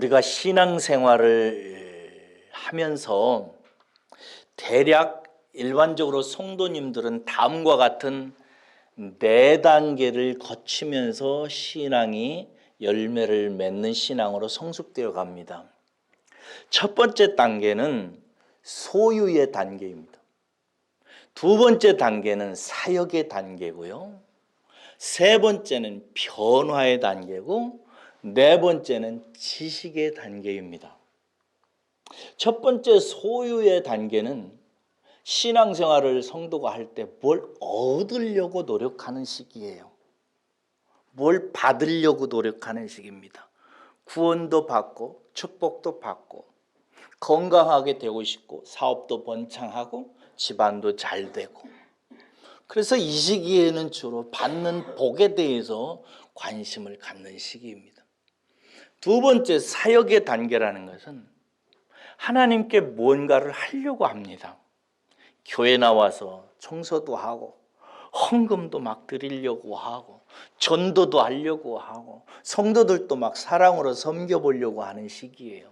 우리가 신앙생활을 하면서 대략 일반적으로 성도님들은 다음과 같은 4단계를 거치면서 신앙이 열매를 맺는 신앙으로 성숙되어 갑니다. 첫 번째 단계는 소유의 단계입니다. 두 번째 단계는 사역의 단계고요. 세 번째는 변화의 단계고, 네 번째는 지식의 단계입니다. 첫 번째 소유의 단계는 신앙생활을 성도가 할 때 뭘 얻으려고 노력하는 시기예요. 뭘 받으려고 노력하는 시기입니다. 구원도 받고 축복도 받고 건강하게 되고 싶고 사업도 번창하고 집안도 잘 되고, 그래서 이 시기에는 주로 받는 복에 대해서 관심을 갖는 시기입니다. 두 번째 사역의 단계라는 것은 하나님께 무언가를 하려고 합니다. 교회 나와서 청소도 하고 헌금도 막 드리려고 하고 전도도 하려고 하고 성도들도 막 사랑으로 섬겨보려고 하는 시기예요.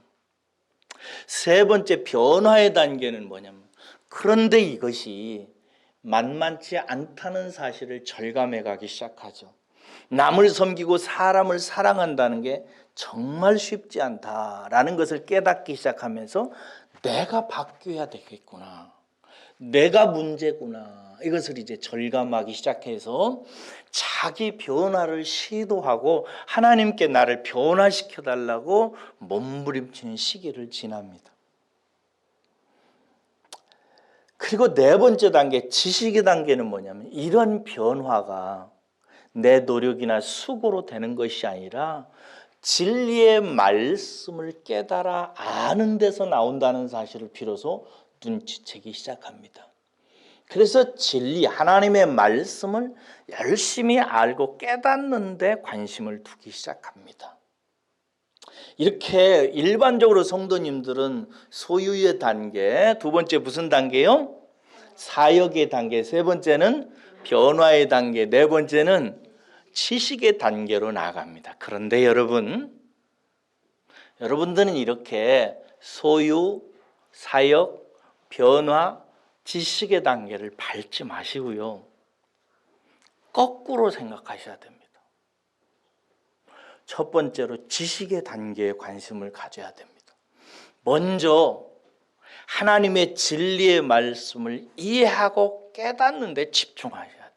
세 번째 변화의 단계는 뭐냐면, 그런데 이것이 만만치 않다는 사실을 절감해 가기 시작하죠. 남을 섬기고 사람을 사랑한다는 게 정말 쉽지 않다라는 것을 깨닫기 시작하면서 내가 바뀌어야 되겠구나, 내가 문제구나, 이것을 이제 절감하기 시작해서 자기 변화를 시도하고 하나님께 나를 변화시켜 달라고 몸부림치는 시기를 지납니다. 그리고 네 번째 단계, 지식의 단계는 뭐냐면, 이런 변화가 내 노력이나 수고로 되는 것이 아니라 진리의 말씀을 깨달아 아는 데서 나온다는 사실을 비로소 눈치채기 시작합니다. 그래서 진리, 하나님의 말씀을 열심히 알고 깨닫는 데 관심을 두기 시작합니다. 이렇게 일반적으로 성도님들은 소유의 단계, 두 번째 무슨 단계요? 사역의 단계, 세 번째는 변화의 단계, 네 번째는 지식의 단계로 나아갑니다. 그런데 여러분들은 이렇게 소유, 사역, 변화, 지식의 단계를 밟지 마시고요, 거꾸로 생각하셔야 됩니다. 첫 번째로 지식의 단계에 관심을 가져야 됩니다. 먼저 하나님의 진리의 말씀을 이해하고 깨닫는 데 집중하셔야 됩니다.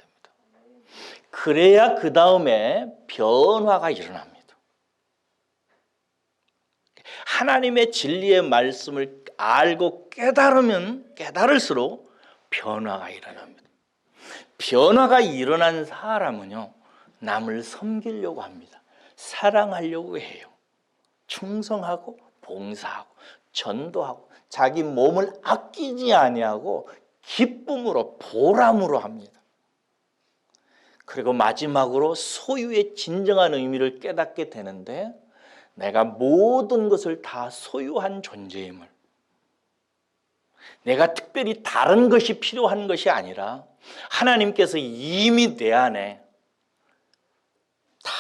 그래야 그 다음에 변화가 일어납니다. 하나님의 진리의 말씀을 알고 깨달을수록 변화가 일어납니다. 변화가 일어난 사람은요, 남을 섬기려고 합니다. 사랑하려고 해요. 충성하고 봉사하고 전도하고 자기 몸을 아끼지 아니하고 기쁨으로 보람으로 합니다. 그리고 마지막으로 소유의 진정한 의미를 깨닫게 되는데, 내가 모든 것을 다 소유한 존재임을, 내가 특별히 다른 것이 필요한 것이 아니라 하나님께서 이미 내 안에 다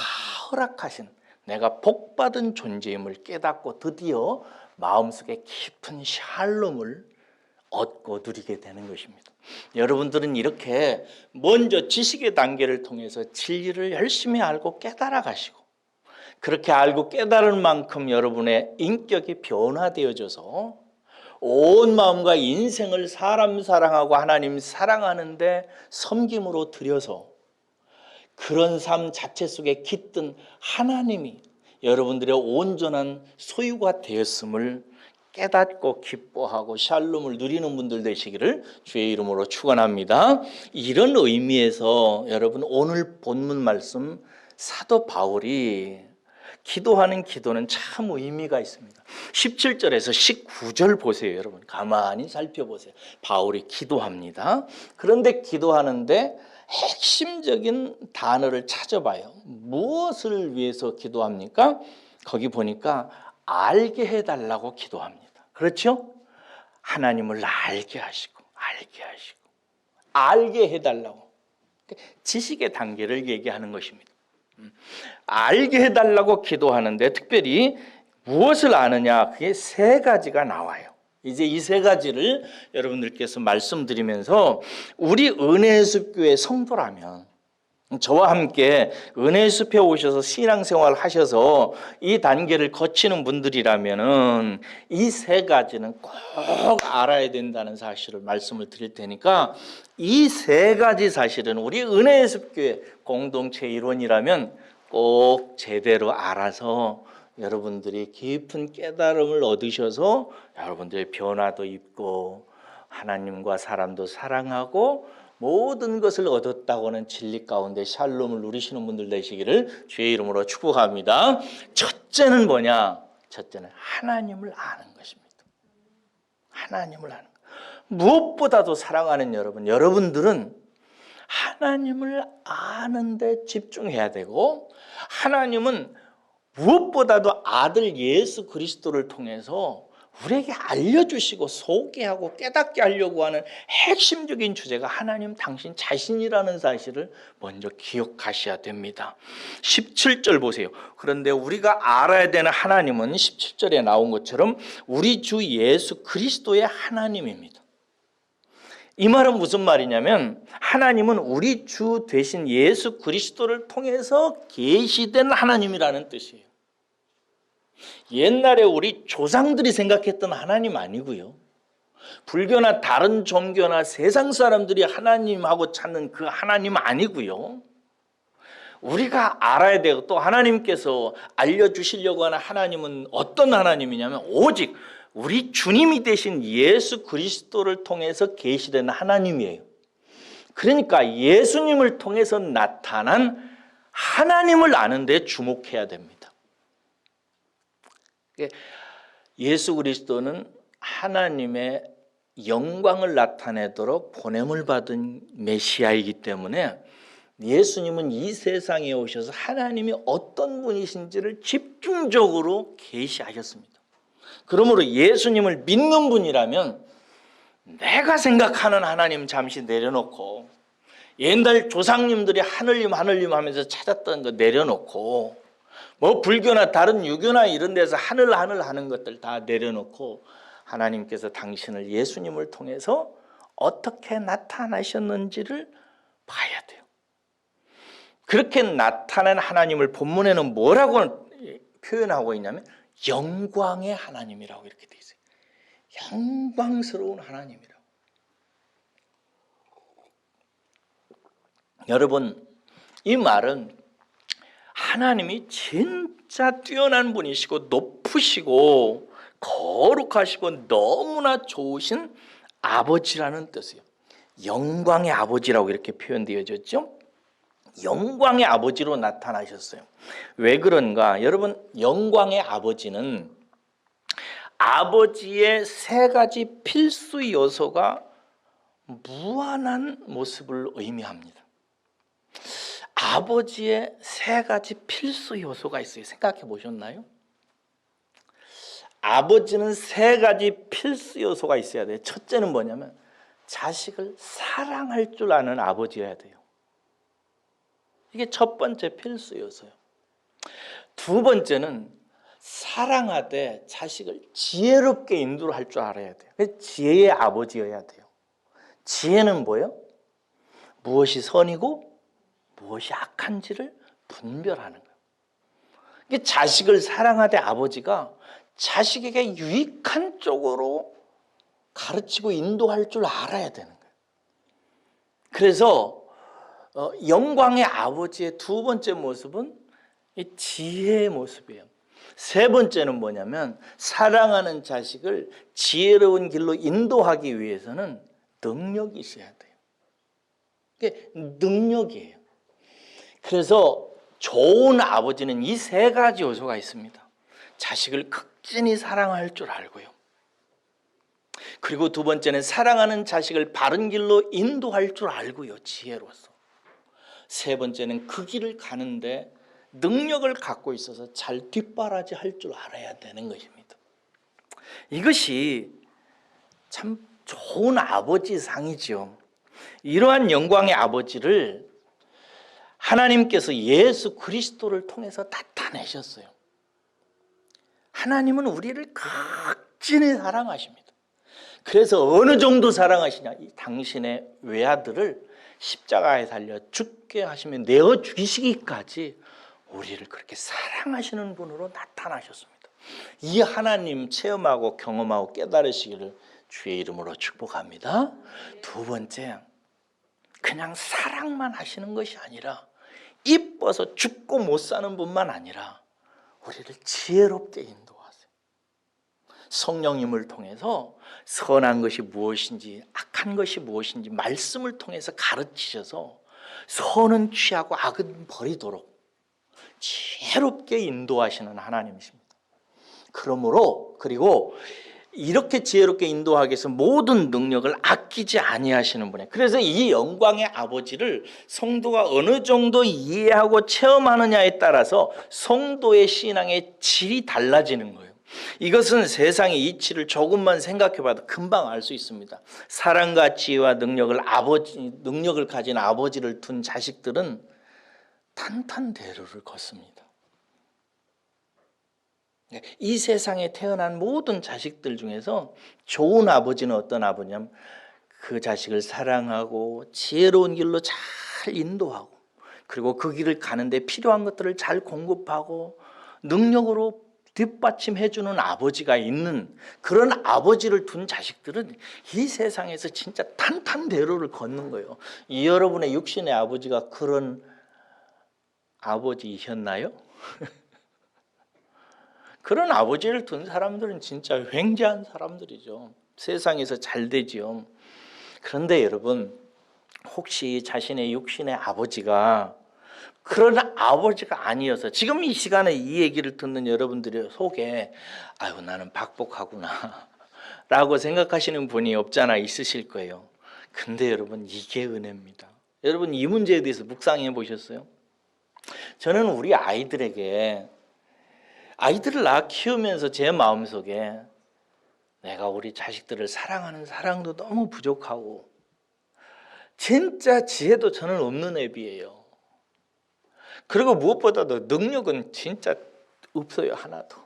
허락하신 내가 복받은 존재임을 깨닫고 드디어 마음속에 깊은 샬롬을 얻고 누리게 되는 것입니다. 여러분들은 이렇게 먼저 지식의 단계를 통해서 진리를 열심히 알고 깨달아 가시고, 그렇게 알고 깨달은 만큼 여러분의 인격이 변화되어져서 온 마음과 인생을 사람 사랑하고 하나님 사랑하는데 섬김으로 들여서 그런 삶 자체 속에 깃든 하나님이 여러분들의 온전한 소유가 되었음을 깨닫고 기뻐하고 샬롬을 누리는 분들 되시기를 주의 이름으로 축원합니다. 이런 의미에서 여러분, 오늘 본문 말씀 사도 바울이 기도하는 기도는 참 의미가 있습니다. 17절에서 19절 보세요. 여러분 가만히 살펴보세요. 바울이 기도합니다. 그런데 기도하는데 핵심적인 단어를 찾아봐요. 무엇을 위해서 기도합니까? 거기 보니까 알게 해달라고 기도합니다. 그렇죠? 하나님을 알게 하시고 알게 해달라고, 지식의 단계를 얘기하는 것입니다. 알게 해달라고 기도하는데, 특별히 무엇을 아느냐? 그게 세 가지가 나와요. 이제 이 세 가지를 여러분들께서 말씀드리면서 우리 은혜의 숲교회 성도라면, 저와 함께 은혜의 숲에 오셔서 신앙생활 하셔서 이 단계를 거치는 분들이라면은 이 세 가지는 꼭 알아야 된다는 사실을 말씀을 드릴 테니까, 이 세 가지 사실은 우리 은혜의 숲교회 공동체 일원이라면 꼭 제대로 알아서 여러분들이 깊은 깨달음을 얻으셔서 여러분들의 변화도 있고 하나님과 사람도 사랑하고 모든 것을 얻었다고는 진리 가운데 샬롬을 누리시는 분들 되시기를 주의 이름으로 축복합니다. 첫째는 뭐냐? 첫째는 하나님을 아는 것입니다. 하나님을 아는 것. 무엇보다도 사랑하는 여러분들은 하나님을 아는 데 집중해야 되고, 하나님은 무엇보다도 아들 예수 그리스도를 통해서 우리에게 알려주시고 소개하고 깨닫게 하려고 하는 핵심적인 주제가 하나님 당신 자신이라는 사실을 먼저 기억하셔야 됩니다. 17절 보세요. 그런데 우리가 알아야 되는 하나님은 17절에 나온 것처럼 우리 주 예수 그리스도의 하나님입니다. 이 말은 무슨 말이냐면, 하나님은 우리 주 되신 예수 그리스도를 통해서 계시된 하나님이라는 뜻이에요. 옛날에 우리 조상들이 생각했던 하나님 아니고요, 불교나 다른 종교나 세상 사람들이 하나님하고 찾는 그 하나님 아니고요, 우리가 알아야 되고 또 하나님께서 알려주시려고 하는 하나님은 어떤 하나님이냐면, 오직 우리 주님이 되신 예수 그리스도를 통해서 계시된 하나님이에요. 그러니까 예수님을 통해서 나타난 하나님을 아는 데 주목해야 됩니다. 예수 그리스도는 하나님의 영광을 나타내도록 보냄을 받은 메시아이기 때문에 예수님은 이 세상에 오셔서 하나님이 어떤 분이신지를 집중적으로 계시하셨습니다. 그러므로 예수님을 믿는 분이라면 내가 생각하는 하나님 잠시 내려놓고, 옛날 조상님들이 하늘님 하면서 찾았던 거 내려놓고, 뭐 불교나 다른 유교나 이런 데서 하늘 하는 것들 다 내려놓고, 하나님께서 당신을 예수님을 통해서 어떻게 나타나셨는지를 봐야 돼요. 그렇게 나타난 하나님을 본문에는 뭐라고 표현하고 있냐면 영광의 하나님이라고 이렇게 되어 있어요. 영광스러운 하나님이라고. 여러분, 이 말은 하나님이 진짜 뛰어난 분이시고 높으시고 거룩하시고 너무나 좋으신 아버지라는 뜻이에요. 영광의 아버지라고 이렇게 표현되어졌죠. 영광의 아버지로 나타나셨어요. 왜 그런가? 여러분, 영광의 아버지는 아버지의 세 가지 필수 요소가 무한한 모습을 의미합니다. 아버지의 세 가지 필수 요소가 있어요. 생각해 보셨나요? 아버지는 세 가지 필수 요소가 있어야 돼요. 첫째는 뭐냐면 자식을 사랑할 줄 아는 아버지여야 돼요. 이게 첫 번째 필수 요소예요. 두 번째는 사랑하되 자식을 지혜롭게 인도할 줄 알아야 돼요. 지혜의 아버지여야 돼요. 지혜는 뭐예요? 무엇이 선이고 무엇이 악한지를 분별하는 거예요. 이게 자식을 사랑하되 아버지가 자식에게 유익한 쪽으로 가르치고 인도할 줄 알아야 되는 거예요. 그래서 영광의 아버지의 두 번째 모습은 이 지혜의 모습이에요. 세 번째는 뭐냐면 사랑하는 자식을 지혜로운 길로 인도하기 위해서는 능력이 있어야 돼요. 이게 능력이에요. 그래서 좋은 아버지는 이 세 가지 요소가 있습니다. 자식을 극진히 사랑할 줄 알고요. 그리고 두 번째는 사랑하는 자식을 바른 길로 인도할 줄 알고요. 지혜로서. 세 번째는 그 길을 가는데 능력을 갖고 있어서 잘 뒷바라지 할 줄 알아야 되는 것입니다. 이것이 참 좋은 아버지상이죠. 이러한 영광의 아버지를 하나님께서 예수 그리스도를 통해서 나타내셨어요. 하나님은 우리를 극진히 사랑하십니다. 그래서 어느 정도 사랑하시냐? 당신의 외아들을 십자가에 달려 죽게 하시면 내어 죽이시기까지 우리를 그렇게 사랑하시는 분으로 나타나셨습니다. 이 하나님 체험하고 경험하고 깨달으시기를 주의 이름으로 축복합니다. 두 번째, 그냥 사랑만 하시는 것이 아니라 이뻐서 죽고 못 사는 분만 아니라 우리를 지혜롭게 인도하세요. 성령님을 통해서 선한 것이 무엇인지 악한 것이 무엇인지 말씀을 통해서 가르치셔서 선은 취하고 악은 버리도록 지혜롭게 인도하시는 하나님이십니다. 그러므로 그리고 이렇게 지혜롭게 인도하기 위해서 모든 능력을 아끼지 아니하시는 분이에요. 그래서 이 영광의 아버지를 성도가 어느 정도 이해하고 체험하느냐에 따라서 성도의 신앙의 질이 달라지는 거예요. 이것은 세상의 이치를 조금만 생각해봐도 금방 알 수 있습니다. 사랑과 지혜와 능력을 가진 아버지를 둔 자식들은 탄탄대로를 걷습니다. 이 세상에 태어난 모든 자식들 중에서 좋은 아버지는 어떤 아버냐면 그 자식을 사랑하고 지혜로운 길로 잘 인도하고 그리고 그 길을 가는데 필요한 것들을 잘 공급하고 능력으로 뒷받침해주는 아버지가 있는 그런 아버지를 둔 자식들은 이 세상에서 진짜 탄탄대로를 걷는 거예요. 여러분의 육신의 아버지가 그런 아버지이셨나요? 그런 아버지를 둔 사람들은 진짜 횡재한 사람들이죠. 세상에서 잘 되지요. 그런데 여러분, 혹시 자신의 육신의 아버지가 그런 아버지가 아니어서 지금 이 시간에 이 얘기를 듣는 여러분들의 속에 아유 나는 박복하구나 라고 생각하시는 분이 없잖아 있으실 거예요. 근데 여러분 이게 은혜입니다. 여러분 이 문제에 대해서 묵상해 보셨어요? 저는 우리 아이들을 낳아 키우면서 제 마음속에 내가 우리 자식들을 사랑하는 사랑도 너무 부족하고 진짜 지혜도 저는 없는 애비예요. 그리고 무엇보다도 능력은 진짜 없어요. 하나도.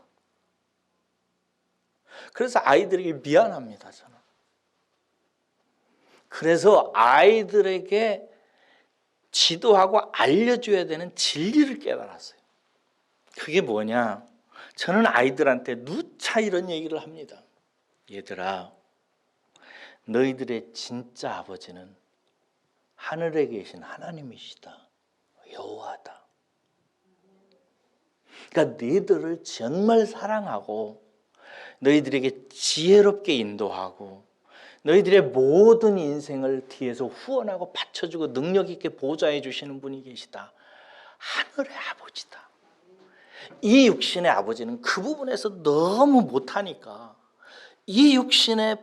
그래서 아이들에게 미안합니다. 저는. 그래서 아이들에게 지도하고 알려줘야 되는 진리를 깨달았어요. 그게 뭐냐? 저는 아이들한테 누차 이런 얘기를 합니다. 얘들아, 너희들의 진짜 아버지는 하늘에 계신 하나님이시다. 여호와다. 그러니까 너희들을 정말 사랑하고 너희들에게 지혜롭게 인도하고 너희들의 모든 인생을 뒤에서 후원하고 받쳐주고 능력 있게 보좌해 주시는 분이 계시다. 하늘의 아버지다. 이 육신의 아버지는 그 부분에서 너무 못하니까 이 육신의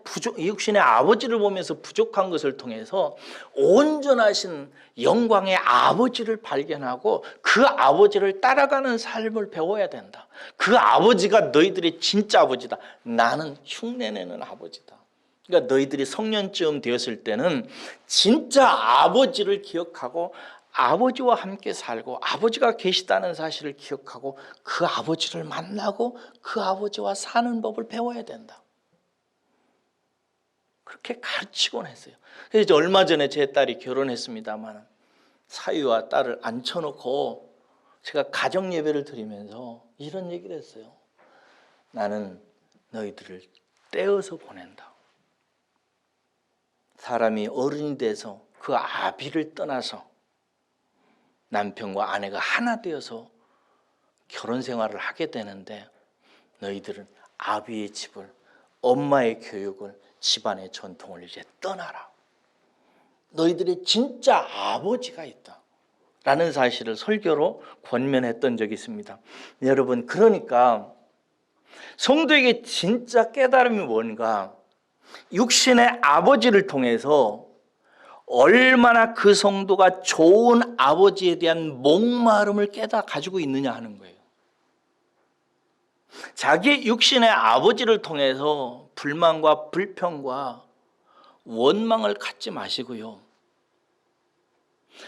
아버지를 보면서 부족한 것을 통해서 온전하신 영광의 아버지를 발견하고 그 아버지를 따라가는 삶을 배워야 된다. 그 아버지가 너희들의 진짜 아버지다. 나는 흉내내는 아버지다. 그러니까 너희들이 성년쯤 되었을 때는 진짜 아버지를 기억하고 아버지와 함께 살고 아버지가 계시다는 사실을 기억하고 그 아버지를 만나고 그 아버지와 사는 법을 배워야 된다. 그렇게 가르치곤 했어요. 그래서 얼마 전에 제 딸이 결혼했습니다만 사위와 딸을 앉혀놓고 제가 가정 예배를 드리면서 이런 얘기를 했어요. 나는 너희들을 떼어서 보낸다. 사람이 어른이 돼서 그 아비를 떠나서 남편과 아내가 하나 되어서 결혼 생활을 하게 되는데 너희들은 아비의 집을 엄마의 교육을 집안의 전통을 이제 떠나라. 너희들의 진짜 아버지가 있다 라는 사실을 설교로 권면했던 적이 있습니다. 여러분 그러니까 성도에게 진짜 깨달음이 뭔가 육신의 아버지를 통해서 얼마나 그 성도가 좋은 아버지에 대한 목마름을 가지고 있느냐 하는 거예요. 자기 육신의 아버지를 통해서 불만과 불평과 원망을 갖지 마시고요.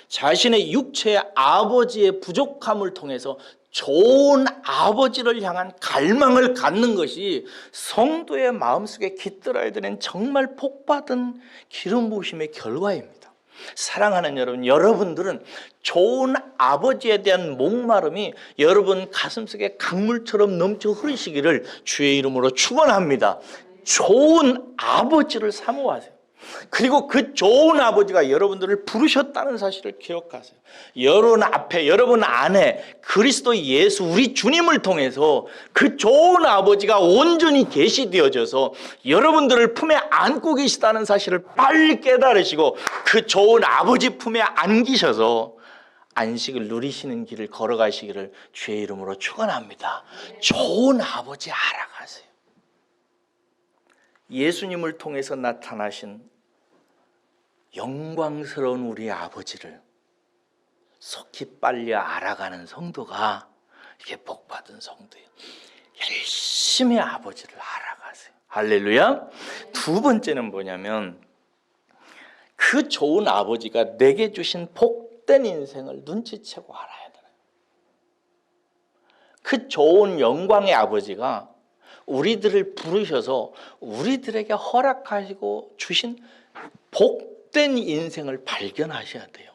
자신의 육체의 아버지의 부족함을 통해서 좋은 아버지를 향한 갈망을 갖는 것이 성도의 마음속에 깃들어야 되는 정말 복받은 기름 부으심의 결과입니다. 사랑하는 여러분, 여러분들은 좋은 아버지에 대한 목마름이 여러분 가슴속에 강물처럼 넘쳐 흐르시기를 주의 이름으로 축원합니다. 좋은 아버지를 사모하세요. 그리고 그 좋은 아버지가 여러분들을 부르셨다는 사실을 기억하세요. 여러분 앞에, 여러분 안에 그리스도 예수 우리 주님을 통해서 그 좋은 아버지가 온전히 계시되어져서 여러분들을 품에 안고 계시다는 사실을 빨리 깨달으시고 그 좋은 아버지 품에 안기셔서 안식을 누리시는 길을 걸어가시기를 주의 이름으로 축원합니다. 좋은 아버지 알아가세요. 예수님을 통해서 나타나신 영광스러운 우리 아버지를 속히 빨리 알아가는 성도가 이게 복받은 성도예요. 열심히 아버지를 알아가세요. 할렐루야. 두 번째는 뭐냐면 그 좋은 아버지가 내게 주신 복된 인생을 눈치채고 알아야 되는, 그 좋은 영광의 아버지가 우리들을 부르셔서 우리들에게 허락하시고 주신 복된 인생을 발견하셔야 돼요.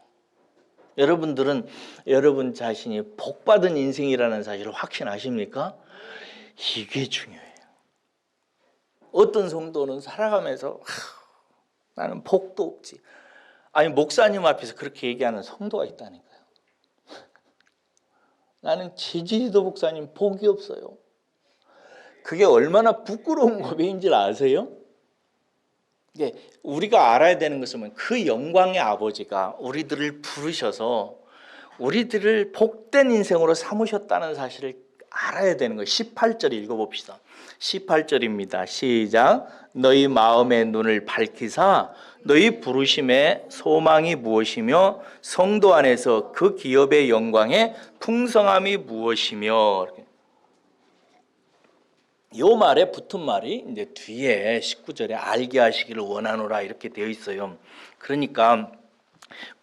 여러분들은 여러분 자신이 복받은 인생이라는 사실을 확신하십니까? 이게 중요해요. 어떤 성도는 살아가면서 나는 복도 없지. 아니 목사님 앞에서 그렇게 얘기하는 성도가 있다니까요. 나는 지지리도 목사님 복이 없어요. 그게 얼마나 부끄러운 고백인 줄 아세요? 우리가 알아야 되는 것은 그 영광의 아버지가 우리들을 부르셔서 우리들을 복된 인생으로 삼으셨다는 사실을 알아야 되는 거예요. 18절 읽어봅시다. 18절입니다. 시작. 너희 마음의 눈을 밝히사 너희 부르심의 소망이 무엇이며 성도 안에서 그 기업의 영광의 풍성함이 무엇이며. 요 말에 붙은 말이 이제 뒤에 19절에 알게 하시기를 원하노라 이렇게 되어 있어요. 그러니까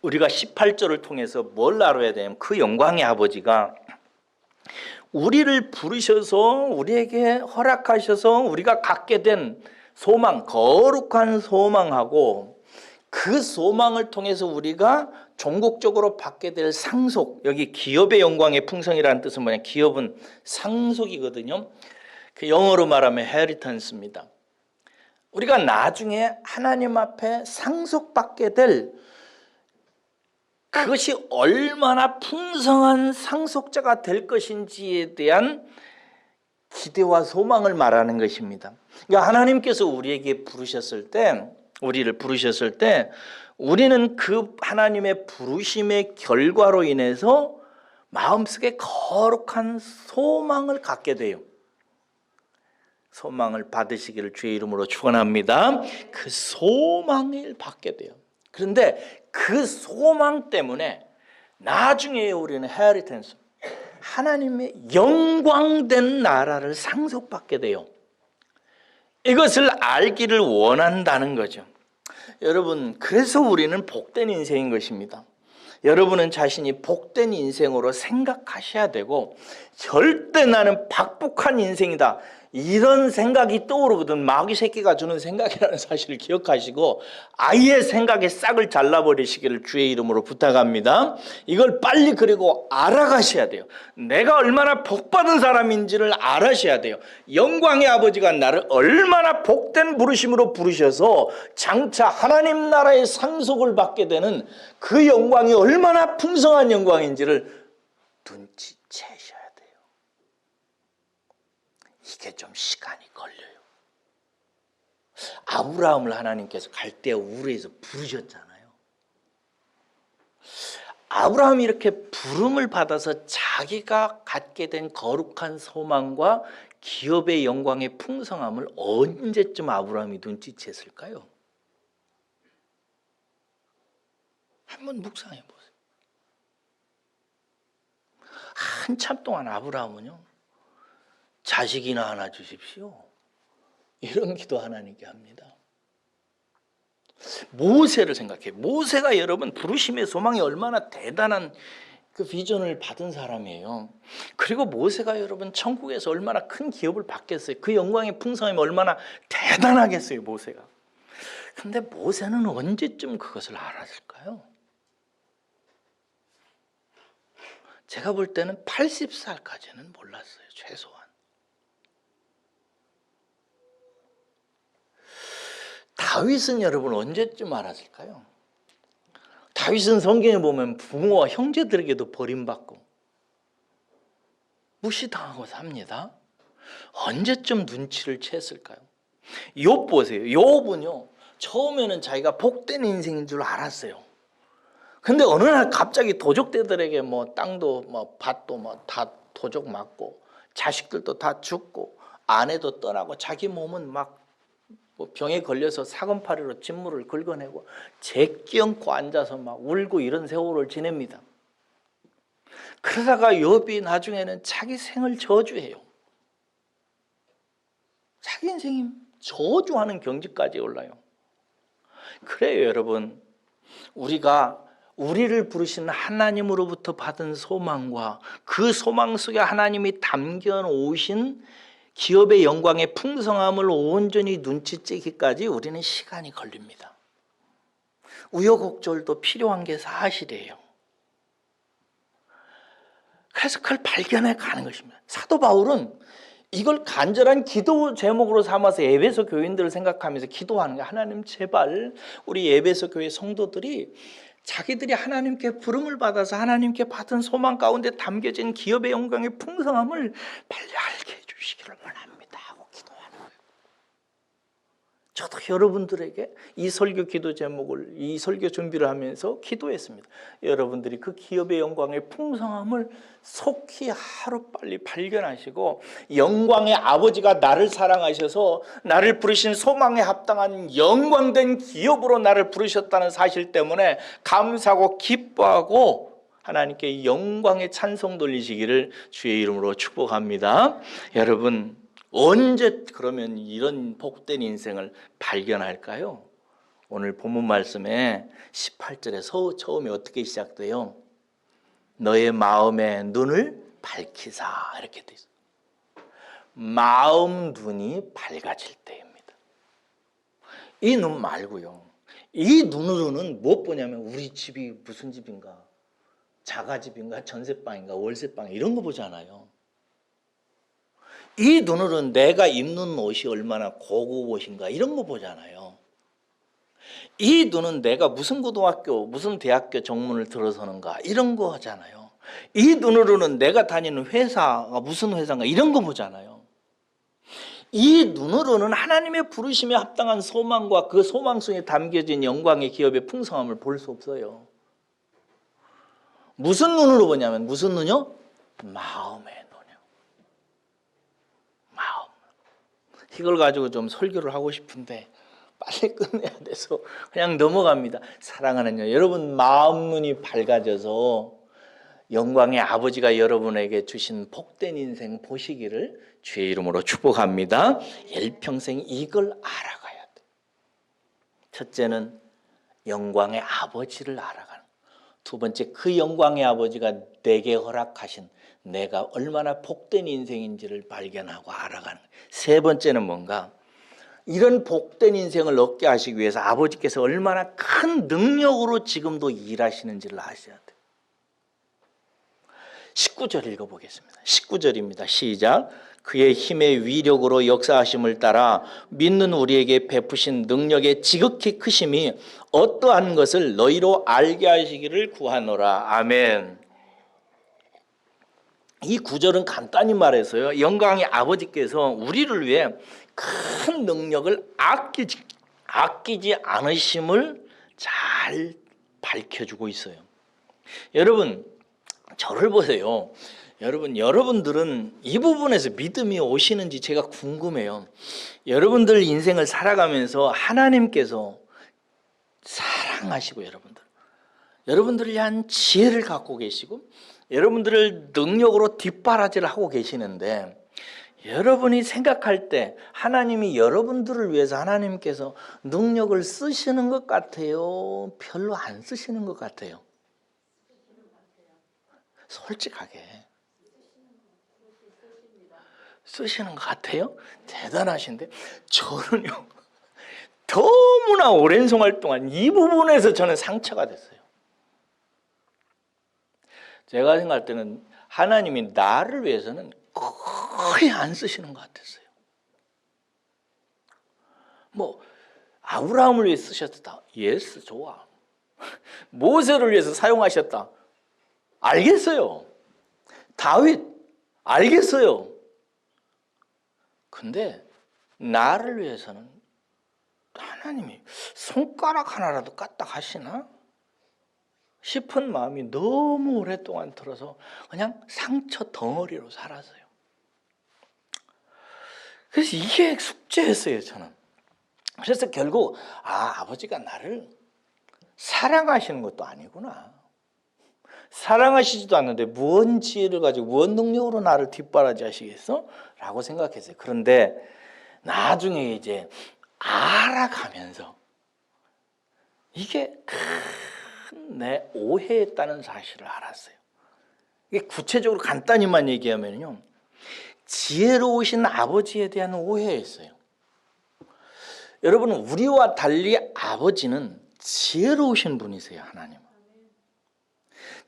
우리가 18절을 통해서 뭘 알아야 되냐면 그 영광의 아버지가 우리를 부르셔서 우리에게 허락하셔서 우리가 갖게 된 소망, 거룩한 소망하고 그 소망을 통해서 우리가 종국적으로 받게 될 상속, 여기 기업의 영광의 풍성이라는 뜻은 뭐냐, 기업은 상속이거든요. 그 영어로 말하면 inheritance입니다. 우리가 나중에 하나님 앞에 상속받게 될 그것이 얼마나 풍성한 상속자가 될 것인지에 대한 기대와 소망을 말하는 것입니다. 그러니까 하나님께서 우리에게 부르셨을 때, 우리를 부르셨을 때 우리는 그 하나님의 부르심의 결과로 인해서 마음속에 거룩한 소망을 갖게 돼요. 소망을 받으시기를 주의 이름으로 축원합니다. 그 소망을 받게 돼요. 그런데 그 소망 때문에 나중에 우리는 inheritance, 하나님의 영광된 나라를 상속받게 돼요. 이것을 알기를 원한다는 거죠. 여러분, 그래서 우리는 복된 인생인 것입니다. 여러분은 자신이 복된 인생으로 생각하셔야 되고 절대 나는 박복한 인생이다 이런 생각이 떠오르거든. 마귀 새끼가 주는 생각이라는 사실을 기억하시고 아예 생각의 싹을 잘라버리시기를 주의 이름으로 부탁합니다. 이걸 빨리 그리고 알아가셔야 돼요. 내가 얼마나 복받은 사람인지를 알아셔야 돼요. 영광의 아버지가 나를 얼마나 복된 부르심으로 부르셔서 장차 하나님 나라의 상속을 받게 되는 그 영광이 얼마나 풍성한 영광인지를 눈치채셔야 돼요. 이게 좀 시간이 걸려요. 아브라함을 하나님께서 갈대아 우르에서 부르셨잖아요. 아브라함이 이렇게 부름을 받아서 자기가 갖게 된 거룩한 소망과 기업의 영광의 풍성함을 언제쯤 아브라함이 눈치챘을까요? 한번 묵상해 보세요. 한참 동안 아브라함은요, 자식이나 하나 주십시오, 이런 기도 하나님께 합니다. 모세를 생각해. 모세가 여러분 부르심의 소망이 얼마나 대단한 그 비전을 받은 사람이에요. 그리고 모세가 여러분 천국에서 얼마나 큰 기업을 받겠어요. 그 영광의 풍성함이 얼마나 대단하겠어요, 모세가. 근데 모세는 언제쯤 그것을 알았을까요? 제가 볼 때는 80살까지는 몰랐어요, 최소한. 다윗은 여러분 언제쯤 알았을까요? 다윗은 성경에 보면 부모와 형제들에게도 버림받고 무시당하고 삽니다. 언제쯤 눈치를 챘을까요? 욥 보세요. 욥은요, 처음에는 자기가 복된 인생인 줄 알았어요. 근데 어느 날 갑자기 도적들에게 뭐 땅도 뭐 밭도 뭐 다 도적 맞고 자식들도 다 죽고 아내도 떠나고 자기 몸은 막 뭐 병에 걸려서 사금팔이로 진물을 긁어내고 제끼얹고 앉아서 막 울고 이런 세월을 지냅니다. 그러다가 욥이 나중에는 자기 생을 저주해요. 자기 인생이 저주하는 경지까지 올라요. 그래요, 여러분. 우리가 우리를 부르신 하나님으로부터 받은 소망과 그 소망 속에 하나님이 담겨 놓으신 기업의 영광의 풍성함을 온전히 눈치채기까지 우리는 시간이 걸립니다. 우여곡절도 필요한 게 사실이에요. 그래서 그걸 발견해 가는 것입니다. 사도 바울은 이걸 간절한 기도 제목으로 삼아서 에베소 교인들을 생각하면서 기도하는 거예요. 하나님 제발 우리 에베소 교회 성도들이 자기들이 하나님께 부름을 받아서 하나님께 받은 소망 가운데 담겨진 기업의 영광의 풍성함을 빨리 알게 해주시기를 원합니다 하고 기도하는 거예요. 저도 여러분들에게 이 설교 기도 제목을 이 설교 준비를 하면서 기도했습니다. 여러분들이 그 기업의 영광의 풍성함을 속히 하루빨리 발견하시고 영광의 아버지가 나를 사랑하셔서 나를 부르신 소망에 합당한 영광된 기업으로 나를 부르셨다는 사실 때문에 감사하고 기뻐하고 하나님께 영광의 찬송 돌리시기를 주의 이름으로 축복합니다. 여러분 언제 그러면 이런 복된 인생을 발견할까요? 오늘 본문 말씀에 18절에 처음에 어떻게 시작돼요? 너의 마음의 눈을 밝히사 이렇게 돼 있어요. 마음 눈이 밝아질 때입니다. 이 눈 말고요. 이 눈으로는 못 보냐면 우리 집이 무슨 집인가? 자가집인가? 전세방인가? 월세방 이런 거 보잖아요. 이 눈으로는 내가 입는 옷이 얼마나 고급 옷인가 이런 거 보잖아요. 이 눈은 내가 무슨 고등학교, 무슨 대학교 정문을 들어서는가 이런 거 하잖아요. 이 눈으로는 내가 다니는 회사가 무슨 회사인가 이런 거 보잖아요. 이 눈으로는 하나님의 부르심에 합당한 소망과 그 소망 속에 담겨진 영광의 기업의 풍성함을 볼 수 없어요. 무슨 눈으로 보냐면 무슨 눈이요? 마음의 눈이요. 마음. 이걸 가지고 좀 설교를 하고 싶은데 빨리 끝내야 돼서 그냥 넘어갑니다. 사랑하는 여러분, 마음 눈이 밝아져서 영광의 아버지가 여러분에게 주신 복된 인생 보시기를 주의 이름으로 축복합니다. 일평생 이걸 알아가야 돼. 첫째는 영광의 아버지를 알아가는. 두 번째, 그 영광의 아버지가 내게 허락하신 내가 얼마나 복된 인생인지를 발견하고 알아가는. 세 번째는 뭔가? 이런 복된 인생을 얻게 하시기 위해서 아버지께서 얼마나 큰 능력으로 지금도 일하시는지를 아셔야 돼요. 19절 읽어보겠습니다. 19절입니다. 시작. 그의 힘의 위력으로 역사하심을 따라 믿는 우리에게 베푸신 능력의 지극히 크심이 어떠한 것을 너희로 알게 하시기를 구하노라. 아멘. 이 구절은 간단히 말해서요, 영광의 아버지께서 우리를 위해 큰 능력을 아끼지 않으심을 잘 밝혀주고 있어요. 여러분, 저를 보세요. 여러분들은 이 부분에서 믿음이 오시는지 제가 궁금해요. 여러분들 인생을 살아가면서 하나님께서 사랑하시고 여러분들을 위한 지혜를 갖고 계시고 여러분들을 능력으로 뒷바라지를 하고 계시는데, 여러분이 생각할 때 하나님이 여러분들을 위해서 하나님께서 능력을 쓰시는 것 같아요? 별로 안 쓰시는 것 같아요? 솔직하게 쓰시는 것 같아요. 대단하신데 저는요 너무나 오랜 생활 동안 이 부분에서 저는 상처가 됐어요. 제가 생각할 때는 하나님이 나를 위해서는 거의 안 쓰시는 것 같았어요. 뭐 아브라함을 위해 쓰셨다. 예스, 좋아. 모세를 위해서 사용하셨다. 알겠어요. 다윗 알겠어요. 근데 나를 위해서는 하나님이 손가락 하나라도 까딱 하시나 싶은 마음이 너무 오랫동안 들어서 그냥 상처 덩어리로 살았어요. 그래서 이게 숙제였어요, 저는. 그래서 결국 아버지가 나를 사랑하시는 것도 아니구나. 사랑하시지도 않는데 무언 지혜를 가지고 무언 능력으로 나를 뒷바라지 하시겠어? 라고 생각했어요. 그런데 나중에 이제 알아가면서 이게 큰 내 오해했다는 사실을 알았어요. 이게 구체적으로 간단히만 얘기하면요, 지혜로우신 아버지에 대한 오해였어요. 여러분, 우리와 달리 아버지는 지혜로우신 분이세요. 하나님은.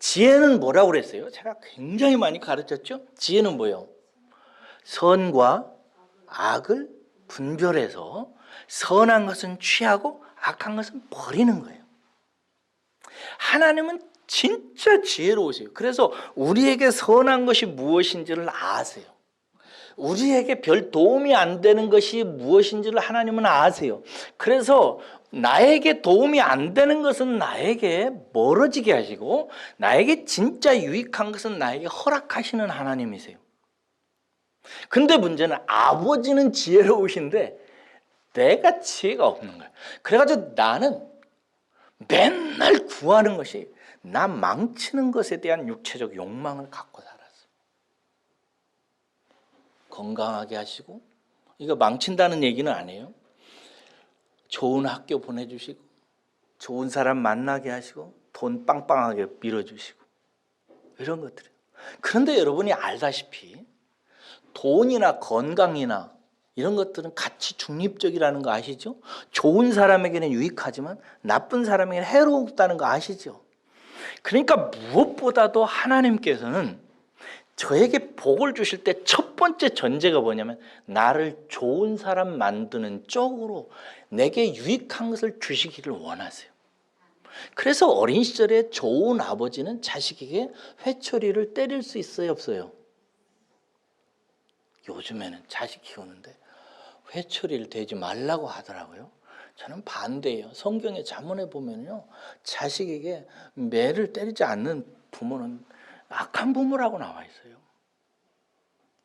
지혜는 뭐라고 그랬어요? 제가 굉장히 많이 가르쳤죠. 지혜는 뭐예요? 선과 악을 분별해서 선한 것은 취하고 악한 것은 버리는 거예요. 하나님은 진짜 지혜로우세요. 그래서 우리에게 선한 것이 무엇인지를 아세요. 우리에게 별 도움이 안 되는 것이 무엇인지를 하나님은 아세요. 그래서 나에게 도움이 안 되는 것은 나에게 멀어지게 하시고 나에게 진짜 유익한 것은 나에게 허락하시는 하나님이세요. 근데 문제는 아버지는 지혜로우신데 내가 지혜가 없는 거예요. 그래가지고 나는 맨날 구하는 것이 나 망치는 것에 대한 육체적 욕망을 갖고 살았어요. 건강하게 하시고, 이거 망친다는 얘기는 아니에요. 좋은 학교 보내주시고 좋은 사람 만나게 하시고 돈 빵빵하게 밀어주시고 이런 것들이에요. 그런데 여러분이 알다시피 돈이나 건강이나 이런 것들은 가치 중립적이라는 거 아시죠? 좋은 사람에게는 유익하지만 나쁜 사람에게는 해롭다는 거 아시죠? 그러니까 무엇보다도 하나님께서는 저에게 복을 주실 때 첫 번째 전제가 뭐냐면 나를 좋은 사람 만드는 쪽으로 내게 유익한 것을 주시기를 원하세요. 그래서 어린 시절에 좋은 아버지는 자식에게 회초리를 때릴 수 있어요, 없어요? 요즘에는 자식 키우는데 회초리를 대지 말라고 하더라고요. 저는 반대예요. 성경의 잠언에 보면요, 자식에게 매를 때리지 않는 부모는 악한 부모라고 나와 있어요.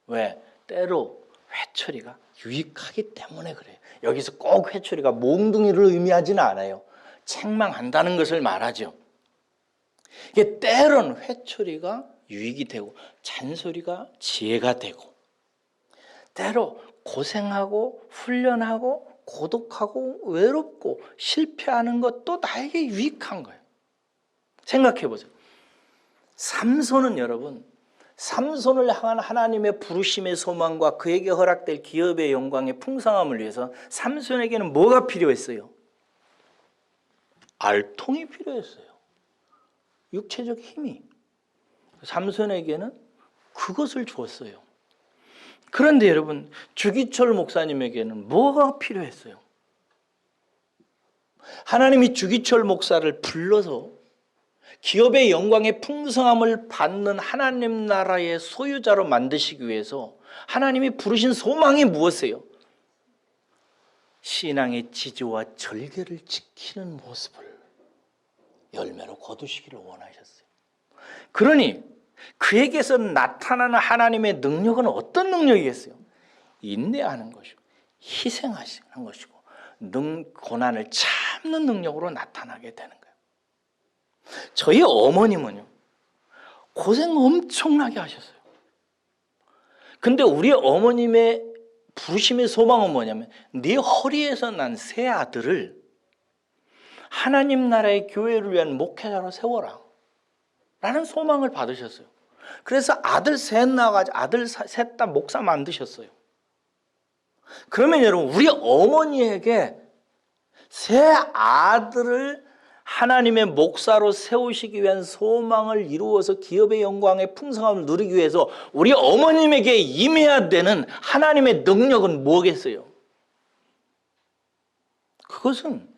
왜? 때로 회초리가 유익하기 때문에 그래요. 여기서 꼭 회초리가 몽둥이를 의미하지는 않아요. 책망한다는 것을 말하죠. 이게 때로는 회초리가 유익이 되고 잔소리가 지혜가 되고, 때로 고생하고 훈련하고 고독하고 외롭고 실패하는 것도 나에게 유익한 거예요. 생각해 보세요. 삼손은 여러분, 삼손을 향한 하나님의 부르심의 소망과 그에게 허락될 기업의 영광의 풍성함을 위해서 삼손에게는 뭐가 필요했어요? 알통이 필요했어요. 육체적 힘이. 삼손에게는 그것을 주었어요. 그런데 여러분, 주기철 목사님에게는 뭐가 필요했어요? 하나님이 주기철 목사를 불러서 기업의 영광의 풍성함을 받는 하나님 나라의 소유자로 만드시기 위해서 하나님이 부르신 소망이 무엇이에요? 신앙의 지조와 절개를 지키는 모습을 열매로 거두시기를 원하셨어요. 그러니 그에게서 나타나는 하나님의 능력은 어떤 능력이겠어요? 인내하는 것이고 희생하시는 것이고 고난을 참는 능력으로 나타나게 되는 거예요. 저희 어머님은요, 고생 엄청나게 하셨어요. 근데 우리 어머님의 부르심의 소망은 뭐냐면 네 허리에서 난 새 아들을 하나님 나라의 교회를 위한 목회자로 세워라 라는 소망을 받으셨어요. 그래서 아들 셋 낳아가지고 아들 셋 다 목사 만드셨어요. 그러면 여러분, 우리 어머니에게 세 아들을 하나님의 목사로 세우시기 위한 소망을 이루어서 기업의 영광의 풍성함을 누리기 위해서 우리 어머님에게 임해야 되는 하나님의 능력은 뭐겠어요? 그것은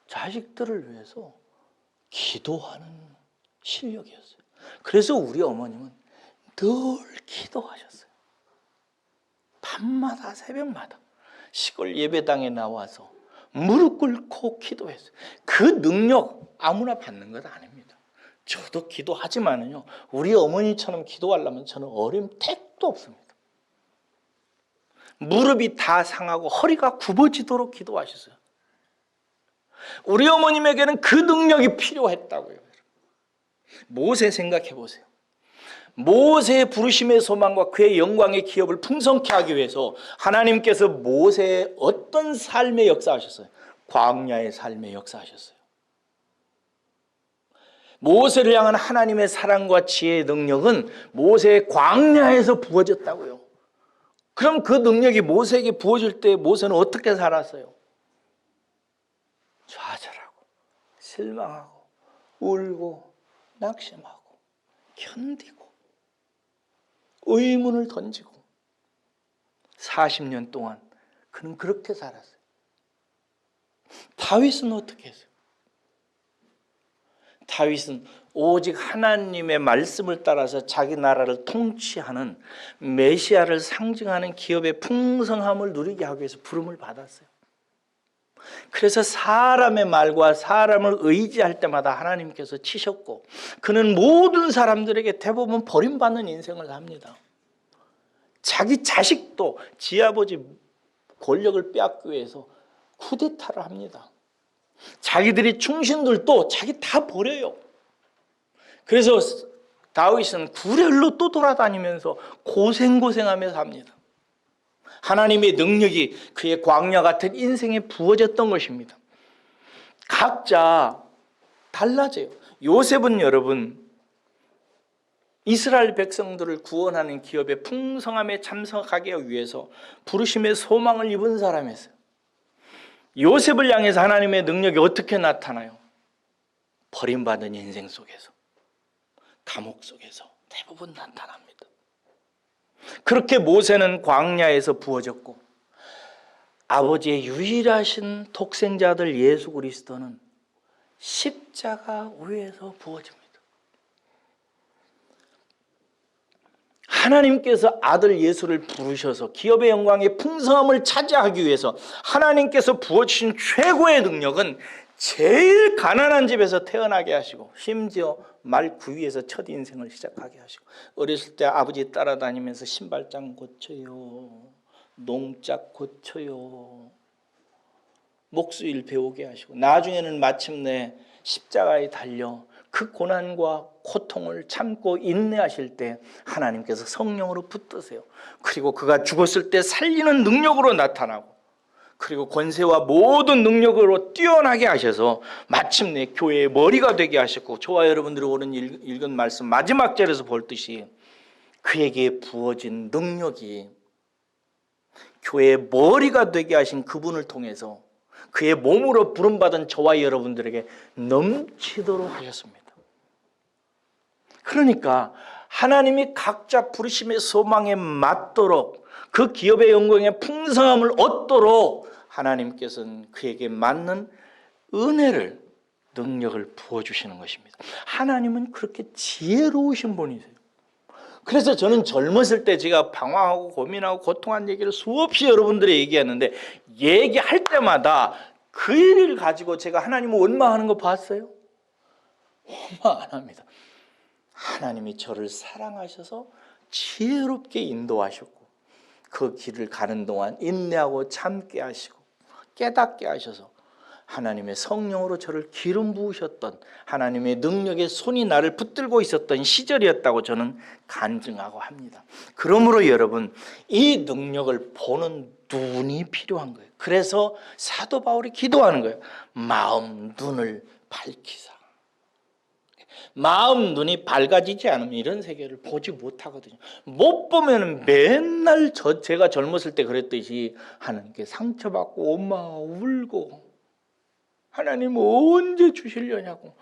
자식들을 위해서 기도하는 실력이었어요. 그래서 우리 어머님은 늘 기도하셨어요. 밤마다 새벽마다 시골 예배당에 나와서 무릎 꿇고 기도했어요. 그 능력 아무나 받는 것 아닙니다. 저도 기도하지만은요, 우리 어머니처럼 기도하려면 저는 어려움 택도 없습니다. 무릎이 다 상하고 허리가 굽어지도록 기도하셨어요. 우리 어머님에게는 그 능력이 필요했다고요. 모세 생각해 보세요. 모세의 부르심의 소망과 그의 영광의 기업을 풍성케 하기 위해서 하나님께서 모세의 어떤 삶의 역사하셨어요? 광야의 삶의 역사하셨어요. 모세를 향한 하나님의 사랑과 지혜의 능력은 모세의 광야에서 부어졌다고요. 그럼 그 능력이 모세에게 부어질 때 모세는 어떻게 살았어요? 좌절하고 실망하고 울고 낙심하고 견디고 의문을 던지고 40년 동안 그는 그렇게 살았어요. 다윗은 어떻게 했어요? 다윗은 오직 하나님의 말씀을 따라서 자기 나라를 통치하는 메시아를 상징하는 기업의 풍성함을 누리게 하기 위해서 부름을 받았어요. 그래서 사람의 말과 사람을 의지할 때마다 하나님께서 치셨고, 그는 모든 사람들에게 대부분 버림받는 인생을 합니다. 자기 자식도 지아버지 권력을 빼앗기 위해서 쿠데타를 합니다. 자기들이 충신들도 자기 다 버려요. 그래서 다윗은 구레로 또 돌아다니면서 고생하며 삽니다. 하나님의 능력이 그의 광야 같은 인생에 부어졌던 것입니다. 각자 달라져요. 요셉은 여러분, 이스라엘 백성들을 구원하는 기업의 풍성함에 참석하기 위해서 부르심의 소망을 입은 사람이었어요. 요셉을 향해서 하나님의 능력이 어떻게 나타나요? 버림받은 인생 속에서, 감옥 속에서 대부분 나타납니다. 그렇게 모세는 광야에서 부어졌고, 아버지의 유일하신 독생자들 예수 그리스도는 십자가 위에서 부어집니다. 하나님께서 아들 예수를 부르셔서 기업의 영광의 풍성함을 차지하기 위해서 하나님께서 부어주신 최고의 능력은 제일 가난한 집에서 태어나게 하시고, 심지어 말 구위에서 첫 인생을 시작하게 하시고, 어렸을 때 아버지 따라다니면서 신발장 고쳐요, 농짝 고쳐요, 목수일 배우게 하시고, 나중에는 마침내 십자가에 달려 그 고난과 고통을 참고 인내하실 때 하나님께서 성령으로 붙드세요. 그리고 그가 죽었을 때 살리는 능력으로 나타나고, 그리고 권세와 모든 능력으로 뛰어나게 하셔서 마침내 교회의 머리가 되게 하셨고, 저와 여러분들이 오늘 읽은 말씀 마지막 절에서 볼 듯이 그에게 부어진 능력이 교회의 머리가 되게 하신 그분을 통해서 그의 몸으로 부름받은 저와 여러분들에게 넘치도록 하셨습니다. 그러니까 하나님이 각자 부르심의 소망에 맞도록, 그 기업의 영광의 풍성함을 얻도록 하나님께서는 그에게 맞는 은혜를, 능력을 부어주시는 것입니다. 하나님은 그렇게 지혜로우신 분이세요. 그래서 저는 젊었을 때 제가 방황하고 고민하고 고통한 얘기를 수없이 여러분들이 얘기했는데, 얘기할 때마다 그 일을 가지고 제가 하나님을 원망하는 거 봤어요? 원망 안 합니다. 하나님이 저를 사랑하셔서 지혜롭게 인도하셨고, 그 길을 가는 동안 인내하고 참게 하시고 깨닫게 하셔서 하나님의 성령으로 저를 기름 부으셨던, 하나님의 능력의 손이 나를 붙들고 있었던 시절이었다고 저는 간증하고 합니다. 그러므로 여러분, 이 능력을 보는 눈이 필요한 거예요. 그래서 사도 바울이 기도하는 거예요. 마음 눈을 밝히사. 마음 눈이 밝아지지 않으면 이런 세계를 보지 못하거든요. 못 보면 맨날 제가 젊었을 때 그랬듯이 하나님께 상처받고 엄마가 울고 하나님 언제 주시려냐고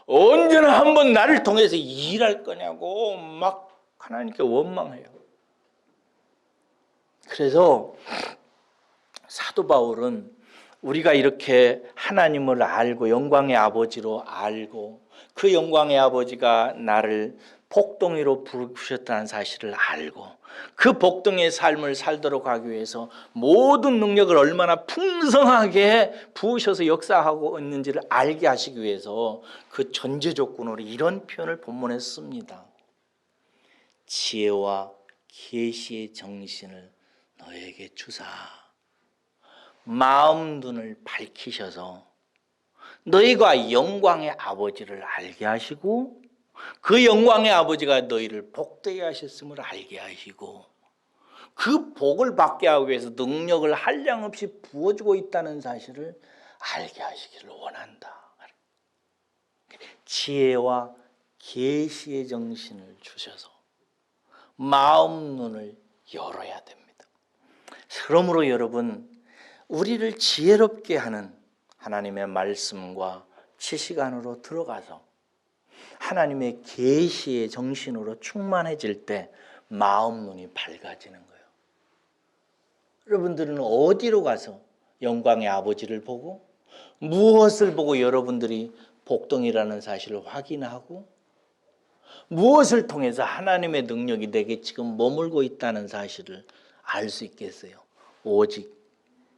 언제나 한번 나를 통해서 일할 거냐고 막 하나님께 원망해요. 그래서 사도 바울은 우리가 이렇게 하나님을 알고 영광의 아버지로 알고 그 영광의 아버지가 나를 복덩이로 부르셨다는 사실을 알고 그 복덩이의 삶을 살도록 하기 위해서 모든 능력을 얼마나 풍성하게 부으셔서 역사하고 있는지를 알게 하시기 위해서 그 전제 조건으로 이런 표현을 본문에 씁니다. 지혜와 계시의 정신을 너에게 주사 마음 눈을 밝히셔서 너희가 영광의 아버지를 알게 하시고 그 영광의 아버지가 너희를 복되게 하셨음을 알게 하시고 그 복을 받게 하기 위해서 능력을 한량없이 부어주고 있다는 사실을 알게 하시기를 원한다. 지혜와 계시의 정신을 주셔서 마음 눈을 열어야 됩니다. 그러므로 여러분 우리를 지혜롭게 하는 하나님의 말씀과 지식 안으로 들어가서 하나님의 계시의 정신으로 충만해질 때 마음 눈이 밝아지는 거예요. 여러분들은 어디로 가서 영광의 아버지를 보고 무엇을 보고 여러분들이 복덩이라는 사실을 확인하고 무엇을 통해서 하나님의 능력이 내게 지금 머물고 있다는 사실을 알 수 있겠어요? 오직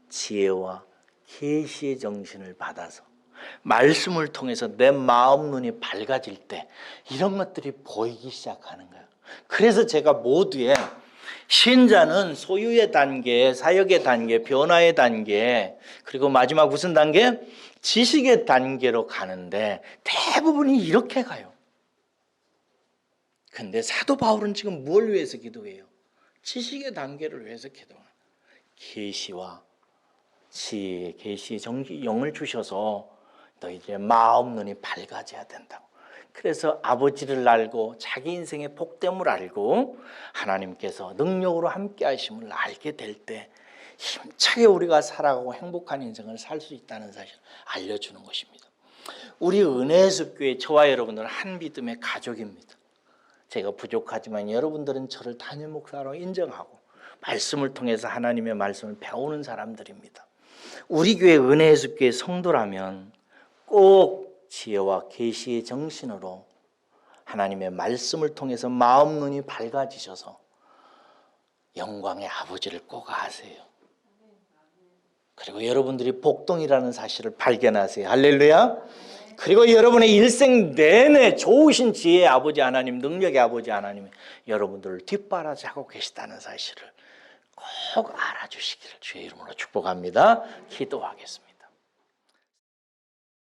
지혜와 계시의 정신을 받아서 말씀을 통해서 내 마음 눈이 밝아질 때 이런 것들이 보이기 시작하는 거예요. 그래서 제가 모두에 신자는 소유의 단계, 사역의 단계, 변화의 단계, 그리고 마지막 무슨 단계? 지식의 단계로 가는데 대부분이 이렇게 가요. 근데 사도 바울은 지금 뭘 위해서 기도해요? 지식의 단계를 위해서 기도해요. 계시와 지혜, 계시의 영을 주셔서 너희들의 마음 눈이 밝아져야 된다고. 그래서 아버지를 알고 자기 인생의 복됨을 알고 하나님께서 능력으로 함께 하심을 알게 될 때 힘차게 우리가 살아가고 행복한 인생을 살 수 있다는 사실을 알려주는 것입니다. 우리 은혜숲교회 저와 여러분들은 한 믿음의 가족입니다. 제가 부족하지만 여러분들은 저를 담임 목사로 인정하고 말씀을 통해서 하나님의 말씀을 배우는 사람들입니다. 우리 교회 은혜숲교회 성도라면 꼭 지혜와 계시의 정신으로 하나님의 말씀을 통해서 마음 눈이 밝아지셔서 영광의 아버지를 꼭 아세요. 그리고 여러분들이 복동이라는 사실을 발견하세요. 할렐루야. 그리고 여러분의 일생 내내 좋으신 지혜의 아버지 하나님, 능력의 아버지 하나님이 여러분들을 뒷바라지하고 계시다는 사실을 꼭 알아주시기를 주의 이름으로 축복합니다. 기도하겠습니다.